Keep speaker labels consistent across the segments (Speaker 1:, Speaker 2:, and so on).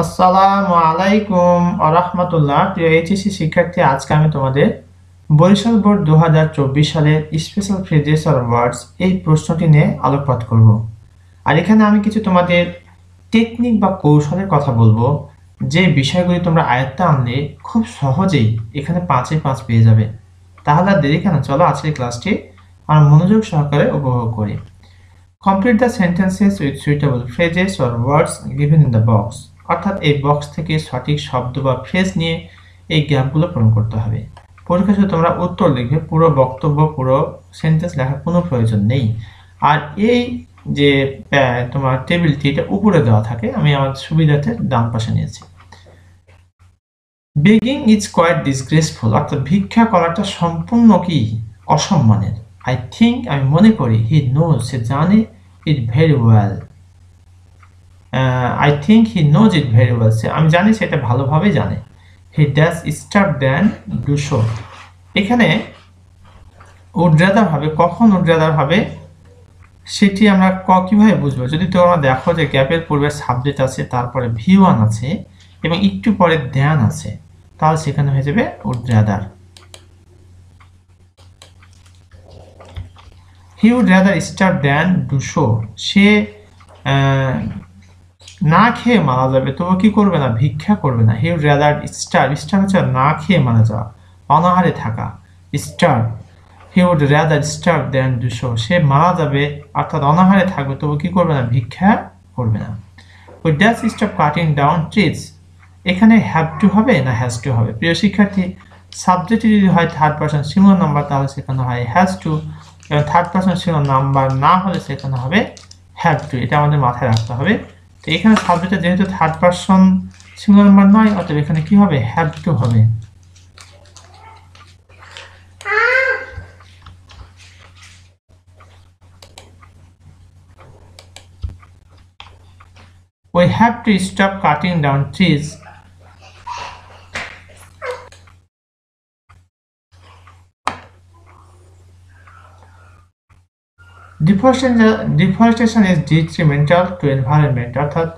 Speaker 1: আসসালামু আলাইকুম আরহামতুল্লাহ। প্রিয় এইচএসসি শিক্ষার্থী, আজকে আমি তোমাদের বরিশাল বোর্ড 2024 সালের স্পেশাল ফ্রেজেস অর ওয়ার্ডস এই প্রশ্নটি নিয়ে আলোকপাত করব। আর এখানে আমি কিছু তোমাদের টেকনিক বা কৌশলের কথা বলবো, যে বিষয়গুলি তোমরা আয়ত্তে আনলে খুব সহজেই এখানে 5-এ 5 পেয়ে যাবে। তাহলে আর দেরি কেন, চলো আজকের ক্লাসটি আর মনোযোগ সহকারে উপভোগ করি। Complete the sentences with suitable phrases or words given in the box. অর্থাৎ এই বক্স থেকে সঠিক শব্দ বা ফ্রেজ নিয়ে এই গ্যাপগুলো পূরণ করতে হবে। পরীক্ষা শুধু তোমরা উত্তর লিখবে, পুরো বক্তব্য পুরো সেন্টেন্স লেখার কোনো প্রয়োজন নেই। আর এই যে তোমার টেবিলটি, এটা উপরে দেওয়া থাকে, আমি আমার সুবিধাতে ডান পাশে নিয়েছি। বেগিং ইজ কোয়াইট ডিসগ্রেসফুল, অর্থাৎ ভিক্ষা করাটা সম্পূর্ণ কি অসম্মানের। আই থিঙ্ক, আমি মনে করি, হি নোজ, সে জানে, it very well. I think he knows it very well, সে আমি জানি সেটা ভালোভাবে জানে। He does start then do so, এখানে উড রাদার হবে। কখন উড রাদার হবে সেটি আমরা কিভাবে বুঝবো? যদি তোমরা দেখো যে গ্যাপের পূর্বে সাবজেক্ট আছে, তারপরে ভি1 আছে এবং একটু পরে দেন আছে, তাহলে সেখানে হয়ে যাবে would rather. He would rather start then do so, সে না খেয়ে মারা যাবে, তবু কি করবে না? ভিক্ষা করবে না। He would rather starve, starve হচ্ছে না খেয়ে মারা যাওয়া, অনাহারে থাকা, starve. He would rather starve then do so, সে মারা যাবে অর্থাৎ অনাহারে থাকবে, তবু কি করবে না? ভিক্ষা করবে না। We does stop cutting down trees, এখানে হ্যাভ টু হবে না হ্যাজ টু হবে? প্রিয় শিক্ষার্থী, সাবজেক্ট যদি হয় থার্ড পারসন সিঙ্গুলার নাম্বার, তাহলে সেখানে হয় হ্যাজ টু, এবং থার্ড পারসন সিঙ্গুলার নাম্বার না হলে সেখানে হবে হ্যাভ টু। এটা আমাদের মাথায় রাখতে হবে। তো এখানে সাবজেক্টে যেহেতু থার্ড পারসন সিঙ্গুলার নাম্বার নয়, অতএব এখানে কি হবে? হ্যাভ টু হবে। We have to stop cutting down trees. Deforestation is detrimental to environment, অর্থাৎ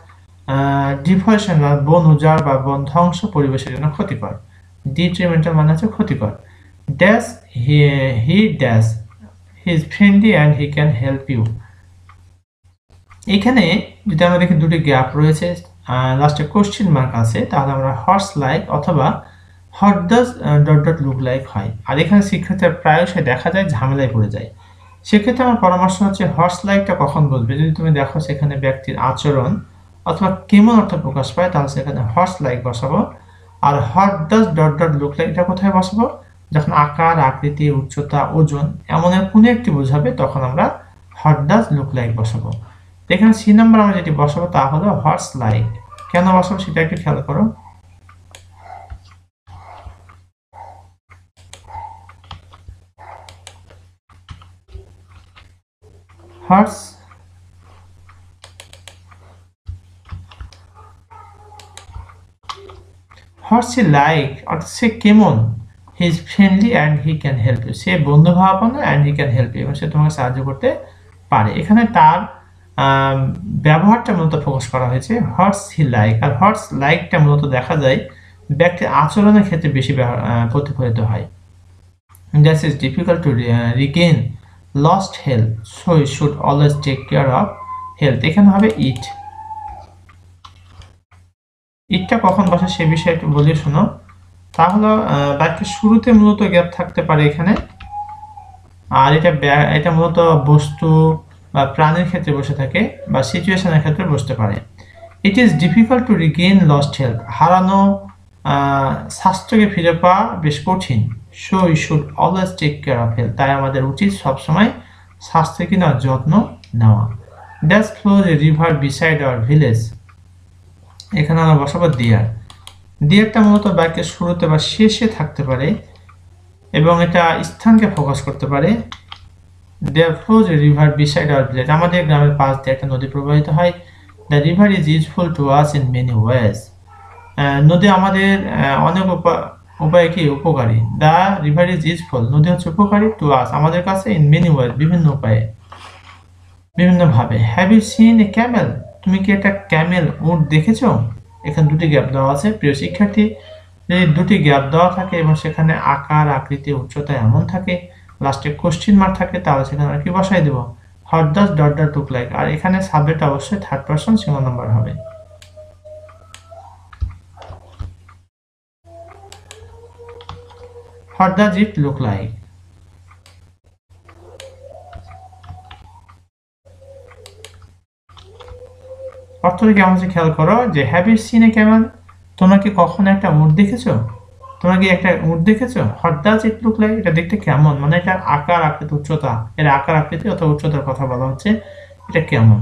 Speaker 1: ডিফরেশন বা বন উজাড় বা বন ধ্বংস পরিবেশের জন্য ক্ষতিকর। ডিট্রিমেন্টাল মানে হচ্ছে ক্ষতিকর। Dash he dash he is friendly and he can help you, এখানে যদি আমরা দেখি দুটি গ্যাপ রয়েছে, লাস্টে কোশ্চেন মার্ক আছে, তাহলে আমরা হর্স লাইক অথবা what does dot dot look like হয়। আর এখানে শিক্ষার্থীরা প্রায়শই দেখা যায় ঝামেলায় পড়ে যায়। সেক্ষেত্রে আমার পরামর্শ হচ্ছে হর্স লাইকটা কখন বলবে? যদি তুমি দেখো সেখানে ব্যক্তির আচরণ অথবা কেমন অর্থ প্রকাশ পায়, তাহলে সেখানে হর্স লাইক বসাবো। আর what does dot dot look like এটা কোথায় বসাবো? যখন আকার, আকৃতি, উচ্চতা, ওজন এমনের কোনো একটি বোঝাবে, তখন আমরা হোয়াট ডাজ লুক লাইক বসাবো। এখানে সি নাম্বার আমরা যেটি বসাবো তা হলো হর্স লাইক। কেন বসাবো সেটা একটু খেয়াল করো। হর্স হর্সি লাইক অর্থাৎ সে কেমন, he is friendly and he can help you, সে বন্ধুভাবাপন্ন and he can help you, এবং সে তোমাকে সাহায্য করতে পারে। এখানে তার ব্যবহারটা মূলত ফোকাস করা হয়েছে হর্স হি লাইক। আর হর্স লাইকটা মূলত দেখা যায় ব্যক্তির আচরণের ক্ষেত্রে বেশি প্রতিফলিত হয়। That is difficult to regain lost health, so we should always take care of health, এখানে হবে ইট। ইটটা কখন বসে সে বিষয়ে একটু বলি শোনো। তাহলে বাক্যের শুরুতে মূলত গ্যাপ থাকতে পারে এখানে, আর এটা মূলত বস্তু বা প্রাণীর ক্ষেত্রে বসে থাকে বা সিচুয়েশনের ক্ষেত্রে বসতে পারে। It is difficult to regain lost health, হারানো স্বাস্থ্যকে ফিরে পাওয়া বেশ কঠিন। So you should always take care of health, তাই আমাদের উচিত সবসময় স্বাস্থ্যের কিনা যত্ন নেওয়া। That's flows a river beside our village, এখানে আমরা বসাবো ডিয়ার। ডিয়ারটা মূলত বাক্যের শুরুতে বা শেষে থাকতে পারে এবং এটা স্থানকে ফোকাস করতে পারে। There flows a river beside our village, আমাদের গ্রামের পাশ দিয়ে একটা নদী প্রবাহিত হয়। The river is useful to us in many ways, নদী আমাদের অনেক উপায়ে কি উপকারী। দ্য রিভার ইজ ইউজফুল, নদী হচ্ছে উপকারী, টু আস আমাদের কাছে, ইন মেনি ওয়েজ বিভিন্ন উপায়ে, বিভিন্নভাবে। Have you seen a camel, তুমি কি একটা ক্যামেল উট দেখেছো? এখানে দুটি গ্যাপ দেওয়া আছে। প্রিয় শিক্ষার্থী, যদি দুটি গ্যাপ দেওয়া থাকে এবং সেখানে আকার, আকৃতি, উচ্চতা এমন থাকে, লাস্টে কোশ্চেন মার্ক থাকে, তাহলে সেখানে আমরা কি বসাই দেব? What does dot dot look like. আর এখানে সাবজেক্ট অবশ্যই থার্ড পারসন সিঙ্গুলার নাম্বার হবে। What does it look like. অর্থটা কেমন হচ্ছে খেয়াল করো, যে have you seen a camel, তোমরা কি কখনো একটা উট দেখেছো? তোমরা কি একটা উট দেখেছো? What does it look like, এটা দেখতে কেমন, মানে এটার আকার, আকৃতি, উচ্চতা, এর আকার, আকৃতি অথবা উচ্চতার কথা বলা হচ্ছে, এটা কেমন।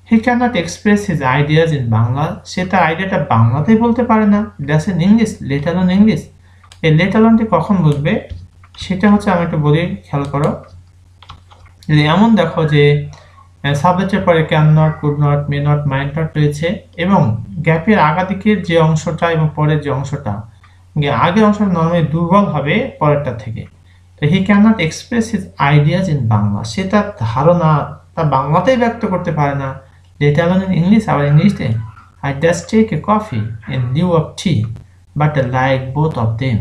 Speaker 1: He can not express his ideas in Bangla, সে তার আইডিয়াটা বাংলাতেই বলতে পারে না। That's in English, let alone English. এই লেট অ্যালোনটি কখন বুঝবে সেটা হচ্ছে, আমি একটু বলি, খেয়াল করো। যদি এমন দেখো যে সাবজেক্টের পরে can not, could not, may not, mind not রয়েছে এবং গ্যাপের আগাদিকের যে অংশটা এবং পরের যে অংশটা, আগের অংশটা নর্মালি দুর্বল হবে পরেরটা থেকে। তো he can not express his ideas in Bangla, সে তার ধারণা তা বাংলাতেই ব্যক্ত করতে পারে না। লেট অ্যালোন ইন ইংলিশ, আবার ইংলিশে I just take a coffee in lieu of tea but like both of them.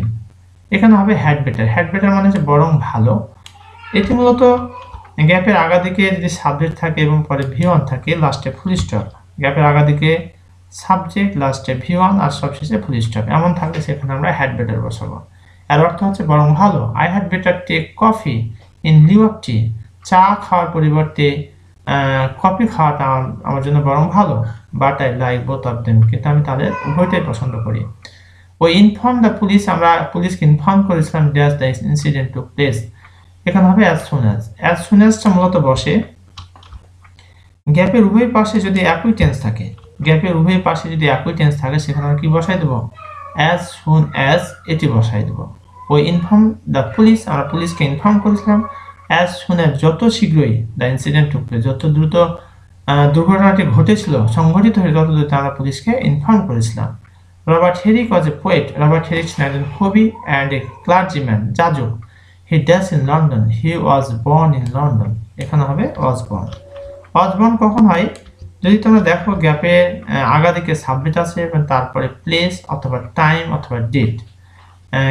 Speaker 1: এখানে হবে হ্যাড বেটার। হ্যাড বেটার মানে হচ্ছে বরং ভালো। এটি মূলত গ্যাপের আগাদিকে যদি সাবজেক্ট থাকে এবং পরে ভি1 থাকে, লাস্টে ফুল স্টপ। গ্যাপের আগাদিকে সাবজেক্ট, লাস্টে ভি1 আর সবশেষে ফুল স্টপ এমন থাকলে সেখানে আমরা হ্যাড বেটার বসাবো। এর অর্থ হচ্ছে বরং ভালো। I had better take coffee in lieu of tea, চা খাওয়ার পরিবর্তে কফি খাওয়াটা আমার জন্য বরং ভালো। But I like both of them, কিন্তু আমি তাদের উভয়টাই পছন্দ করি। ওই ইনফর্ম দ্য পুলিশ, আমরা পুলিশকে ইনফর্ম করেছিলাম that the incident took place. এখানে হবে as soon as. As soon অ্যাজটা মূলত বসে গ্যাপের উভয় পাশে যদি একই টেন্স থাকে, গ্যাপের উভয় পাশে যদি একই টেন্স থাকে সেখানে আমরা কি বসাই দেবো? অ্যাজ সুন অ্যাজ, এটি বসাই দেবো। ওই ইনফর্ম দ্য পুলিশ, আমরা পুলিশকে ইনফর্ম করেছিলাম অ্যাজ সুন অ্যাজ, যত শীঘ্রই, দ্য ইনসিডেন্ট টুক প্লেস, যত দ্রুত দুর্ঘটনাটি ঘটেছিল, সংঘটিত হয়ে তত দ্রুত আমরা পুলিশকে ইনফর্ম করেছিলাম। Robert Herrick was a poet, Robert Herrick ছিলেন একজন কবি অ্যান্ড এ ক্লার্জিম্যান, যাজক। He does in London, he was born in London. এখানে হবে ওয়াজ বর্ন। ওয়াজ বর্ন কখন হয়? যদি তোমরা দেখো গ্যাপে আগাদিকে সাবজেক্ট আছে এবং তারপরে প্লেস অথবা টাইম অথবা ডেট,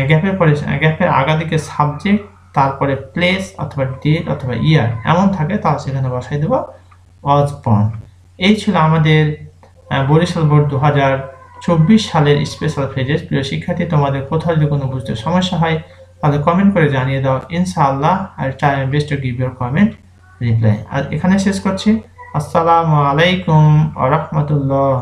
Speaker 1: গ্যাপের পরে গ্যাপের আগাদিকে সাবজেক্ট, তারপরে প্লেস অথবা ডেট অথবা ইয়ার এমন থাকে, তাহলে সেখানে বসাই দেবো ওয়াজ বর্ন। এই ছিল আমাদের বরিশাল বোর্ড 2024 সালের স্পেশাল পেজেস। প্রিয় শিক্ষার্থী, তোমাদের কোথাও যদি কোনো বুঝতে সমস্যা হয় তাহলে কমেন্ট করে জানিয়ে দাও। ইনশাআল্লাহ I try my best to give your comment reply. আর এখানে শেষ করছি। আসসালামু আলাইকুম ওয়া রাহমাতুল্লাহ।